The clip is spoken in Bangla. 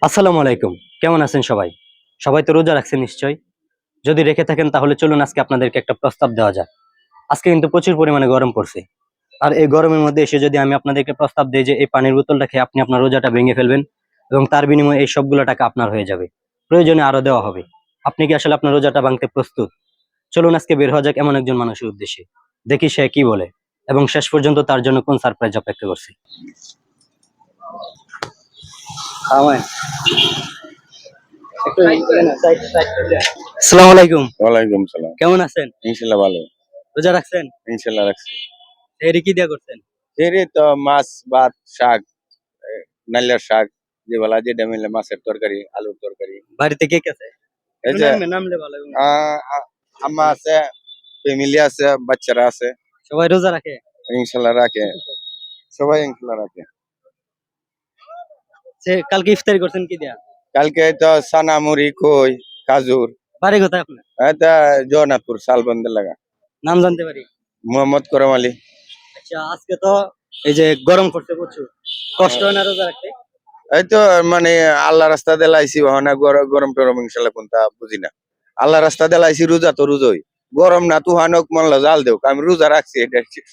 আসসালামু আলাইকুম। কেমন আছেন সবাই? সবাই তো রোজা রাখছেন নিশ্চয়ই। যদি রেখে থাকেন তাহলে চলুন আজকে আপনাদেরকে একটা প্রস্তাব দেওয়া যাক। আজকে কিন্তু প্রচুর পরিমাণে গরম পড়ছে। আর এই গরমের মধ্যে এসে যদি আমি আপনাদেরকে প্রস্তাব দেই যে এই পানির বোতলটা খেয়ে আপনি আপনার রোজাটা ভেঙে ফেলবেন এবং তার বিনিময়ে এই সবগুলো টাকা আপনার হয়ে যাবে। প্রয়োজনে আরো দেওয়া হবে। আপনি কি আসলে আপনার রোজাটা ভাঙতে প্রস্তুত? চলুন আজকে বের হওয়া যাক এমন একজন মানুষের উদ্দেশ্যে। দেখি সে কি বলে এবং শেষ পর্যন্ত তার জন্য কোন সারপ্রাইজ অপেক্ষা করছে। খাওয়ায়। আসসালামু আলাইকুম। ওয়ালাইকুম সালাম। কেমন আছেন? ইনশাল্লাহ ভালো। রোজা রাখছেন? ইনশাল্লাহ রাখছি। এরি কি দিয়া করছেন? ফেরি তো মাছ, ভাত, শাক, নাইলার শাক, যেগুলা যেটা মিলে মাছের তরকারি, আলুর তরকারি। বাড়িতে কে কে আছে? এই একটু যে নামলে ভালো হবে। আম্মা আছে, ফ্যামিলি আছে, বাচ্চারা আছে। সবাই রোজা রাখে? ইনশাল্লাহ রাখে, সবাই ইনশাল্লাহ রাখে। কালকে ইফতারি করছেন কি দিয়া? কালকে তো সানা মুড়ি, খই, খাজুর। বাড়ি কোথায় আপনার? এটা জগন্নাথপুর শালবন্দের লাগা। নাম জানতে পারি? মোহাম্মদ করম আলী। আচ্ছা, আজকে তো এই যে গরম পড়ছে প্রচুর, কষ্ট হয় না রোজা রাখতে? এই তো মানে আল্লাহ রাস্তা দেলাইছি না গরম টরম ইনশাল্লাহ কোনটা বুঝি না। আল্লাহ রাস্তা দেলাইছি রোজা তো রোজই, গরম না তুহানক মনলা জাল দেও আমি রোজা রাখছি এটা ঠিক।